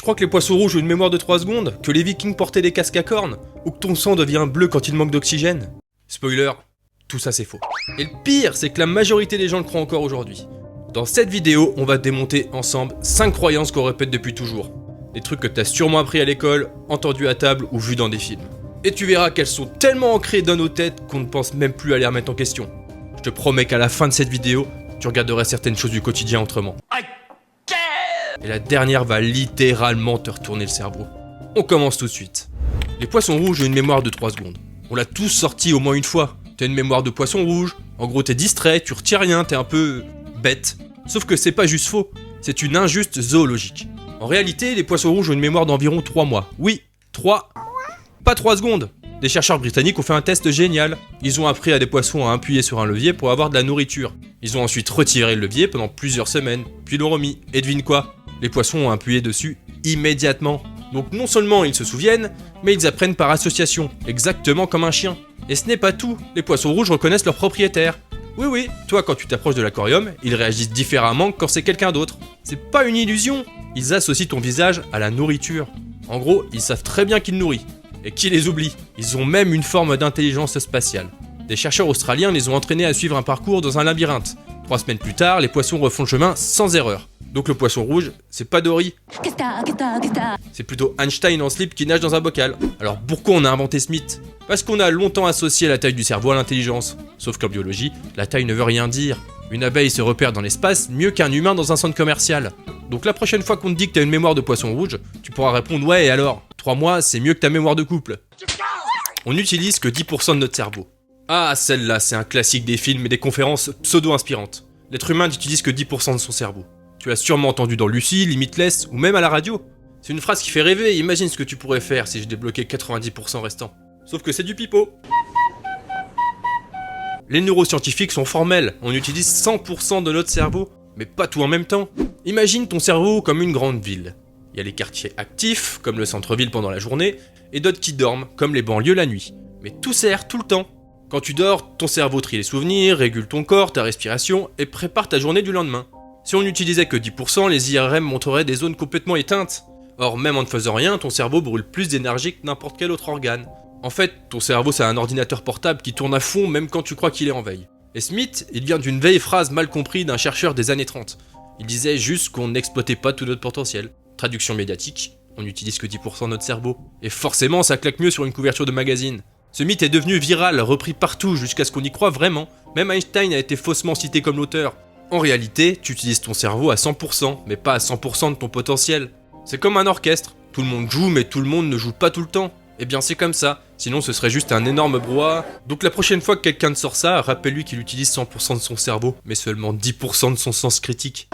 crois que les poissons rouges ont une mémoire de 3 secondes, que les vikings portaient des casques à cornes, ou que ton sang devient bleu quand il manque d'oxygène? Spoiler, tout ça c'est faux. Et le pire, c'est que la majorité des gens le croient encore aujourd'hui. Dans cette vidéo, on va démonter ensemble 5 croyances qu'on répète depuis toujours. Des trucs que t'as sûrement appris à l'école, entendus à table ou vus dans des films. Et tu verras qu'elles sont tellement ancrées dans nos têtes qu'on ne pense même plus à les remettre en question. Je te promets qu'à la fin de cette vidéo, tu regarderas certaines choses du quotidien autrement. Et la dernière va littéralement te retourner le cerveau. On commence tout de suite. Les poissons rouges ont une mémoire de 3 secondes. On l'a tous sorti au moins une fois. T'as une mémoire de poisson rouge, en gros t'es distrait, tu retiens rien, t'es un peu bête. Sauf que c'est pas juste faux, c'est une injuste zoologique. En réalité, les poissons rouges ont une mémoire d'environ 3 mois. Oui, 3. Pas 3 secondes. Des chercheurs britanniques ont fait un test génial. Ils ont appris à des poissons à appuyer sur un levier pour avoir de la nourriture. Ils ont ensuite retiré le levier pendant plusieurs semaines, puis l'ont remis. Et devine quoi? Les poissons ont appuyé dessus immédiatement. Donc non seulement ils se souviennent, mais ils apprennent par association, exactement comme un chien. Et ce n'est pas tout, les poissons rouges reconnaissent leur propriétaire. Oui, toi quand tu t'approches de l'aquarium, ils réagissent différemment que quand c'est quelqu'un d'autre. C'est pas une illusion, ils associent ton visage à la nourriture. En gros, ils savent très bien qui te nourrit. Et qui les oublie? Ils ont même une forme d'intelligence spatiale. Des chercheurs australiens les ont entraînés à suivre un parcours dans un labyrinthe. 3 semaines plus tard, les poissons refont le chemin sans erreur. Donc le poisson rouge, c'est pas Dory. C'est plutôt Einstein en slip qui nage dans un bocal. Alors pourquoi on a inventé ce mythe? Parce qu'on a longtemps associé la taille du cerveau à l'intelligence. Sauf qu'en biologie, la taille ne veut rien dire. Une abeille se repère dans l'espace mieux qu'un humain dans un centre commercial. Donc la prochaine fois qu'on te dit que t'as une mémoire de poisson rouge, tu pourras répondre ouais et alors? 3 mois, c'est mieux que ta mémoire de couple. On n'utilise que 10% de notre cerveau. Ah, celle-là, c'est un classique des films et des conférences pseudo-inspirantes. L'être humain n'utilise que 10% de son cerveau. Tu l'as sûrement entendu dans Lucie, Limitless ou même à la radio. C'est une phrase qui fait rêver, imagine ce que tu pourrais faire si je débloquais 90% restant. Sauf que c'est du pipeau. Les neuroscientifiques sont formels, on utilise 100% de notre cerveau, mais pas tout en même temps. Imagine ton cerveau comme une grande ville. Il y a les quartiers actifs, comme le centre-ville pendant la journée, et d'autres qui dorment, comme les banlieues la nuit. Mais tout sert tout le temps. Quand tu dors, ton cerveau trie les souvenirs, régule ton corps, ta respiration, et prépare ta journée du lendemain. Si on n'utilisait que 10%, les IRM montreraient des zones complètement éteintes. Or, même en ne faisant rien, ton cerveau brûle plus d'énergie que n'importe quel autre organe. En fait, ton cerveau c'est un ordinateur portable qui tourne à fond même quand tu crois qu'il est en veille. Et ce mythe, il vient d'une vieille phrase mal comprise d'un chercheur des années 30. Il disait juste qu'on n'exploitait pas tout notre potentiel. Traduction médiatique, on n'utilise que 10% de notre cerveau. Et forcément, ça claque mieux sur une couverture de magazine. Ce mythe est devenu viral, repris partout jusqu'à ce qu'on y croit vraiment. Même Einstein a été faussement cité comme l'auteur. En réalité, tu utilises ton cerveau à 100%, mais pas à 100% de ton potentiel. C'est comme un orchestre. Tout le monde joue, mais tout le monde ne joue pas tout le temps. Eh bien c'est comme ça, sinon ce serait juste un énorme brouhaha. Donc la prochaine fois que quelqu'un te sort ça, rappelle-lui qu'il utilise 100% de son cerveau, mais seulement 10% de son sens critique.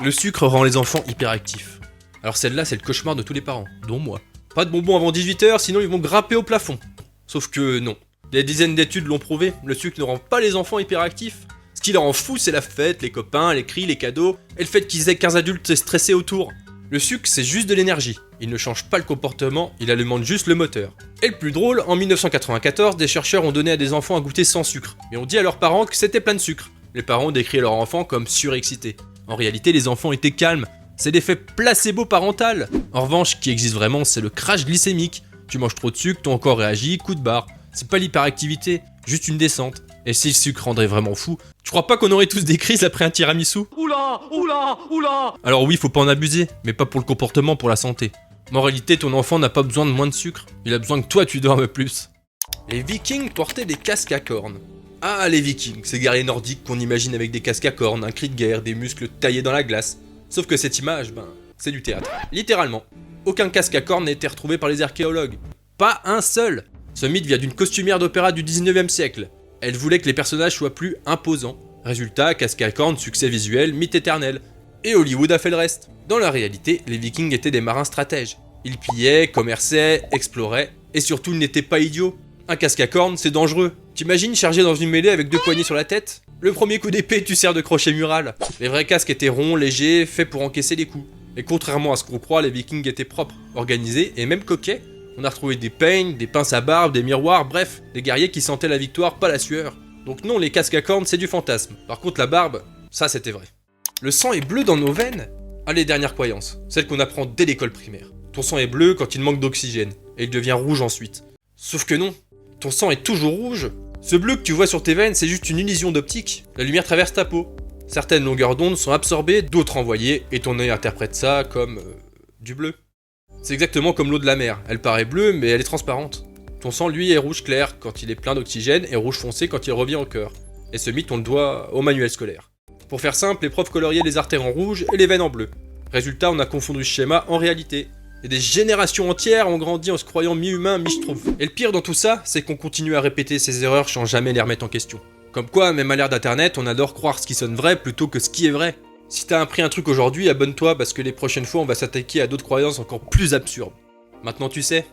Le sucre rend les enfants hyperactifs. Alors celle-là c'est le cauchemar de tous les parents, dont moi. Pas de bonbons avant 18h, sinon ils vont grimper au plafond. Sauf que non. Des dizaines d'études l'ont prouvé, le sucre ne rend pas les enfants hyperactifs. Ce qui leur en fout c'est la fête, les copains, les cris, les cadeaux, et le fait qu'ils aient 15 adultes stressés autour. Le sucre, c'est juste de l'énergie. Il ne change pas le comportement, il alimente juste le moteur. Et le plus drôle, en 1994, des chercheurs ont donné à des enfants à goûter sans sucre, mais ont dit à leurs parents que c'était plein de sucre. Les parents décrivent leur enfant comme surexcité. En réalité, les enfants étaient calmes. C'est l'effet placebo parental. En revanche, ce qui existe vraiment, c'est le crash glycémique. Tu manges trop de sucre, ton corps réagit, coup de barre. C'est pas l'hyperactivité, juste une descente. Et si le sucre rendrait vraiment fou, tu crois pas qu'on aurait tous des crises après un tiramisu? Oula. Alors oui, faut pas en abuser, mais pas pour le comportement, pour la santé. Mais en réalité, ton enfant n'a pas besoin de moins de sucre, il a besoin que toi tu dormes plus. Les vikings portaient des casques à cornes. Ah, les vikings, ces guerriers nordiques qu'on imagine avec des casques à cornes, un cri de guerre, des muscles taillés dans la glace. Sauf que cette image, c'est du théâtre. Littéralement. Aucun casque à cornes n'a été retrouvé par les archéologues. Pas un seul. Ce mythe vient d'une costumière d'opéra du 19e siècle. Elle voulait que les personnages soient plus imposants. Résultat, casque à cornes, succès visuel, mythe éternel. Et Hollywood a fait le reste. Dans la réalité, les vikings étaient des marins stratèges. Ils pillaient, commerçaient, exploraient, et surtout ils n'étaient pas idiots. Un casque à cornes, c'est dangereux. T'imagines chargé dans une mêlée avec 2 poignées sur la tête? Le premier coup d'épée, tu sers de crochet mural. Les vrais casques étaient ronds, légers, faits pour encaisser les coups. Et contrairement à ce qu'on croit, les vikings étaient propres, organisés et même coquets. On a retrouvé des peignes, des pinces à barbe, des miroirs, bref, des guerriers qui sentaient la victoire, pas la sueur. Donc non, les casques à cornes, c'est du fantasme. Par contre, la barbe, ça c'était vrai. Le sang est bleu dans nos veines? Allez, dernière croyance, celle qu'on apprend dès l'école primaire. Ton sang est bleu quand il manque d'oxygène, et il devient rouge ensuite. Sauf que non, ton sang est toujours rouge. Ce bleu que tu vois sur tes veines, c'est juste une illusion d'optique. La lumière traverse ta peau. Certaines longueurs d'onde sont absorbées, d'autres envoyées, et ton œil interprète ça comme du bleu. C'est exactement comme l'eau de la mer, elle paraît bleue mais elle est transparente. Ton sang lui est rouge clair quand il est plein d'oxygène et rouge foncé quand il revient au cœur. Et ce mythe on le doit au manuel scolaire. Pour faire simple, les profs coloriaient les artères en rouge et les veines en bleu. Résultat, on a confondu ce schéma en réalité. Et des générations entières ont grandi en se croyant mi-humain, mi-schtroumpf. Et le pire dans tout ça, c'est qu'on continue à répéter ces erreurs sans jamais les remettre en question. Comme quoi, même à l'ère d'internet, on adore croire ce qui sonne vrai plutôt que ce qui est vrai. Si t'as appris un truc aujourd'hui, abonne-toi parce que les prochaines fois on va s'attaquer à d'autres croyances encore plus absurdes. Maintenant tu sais.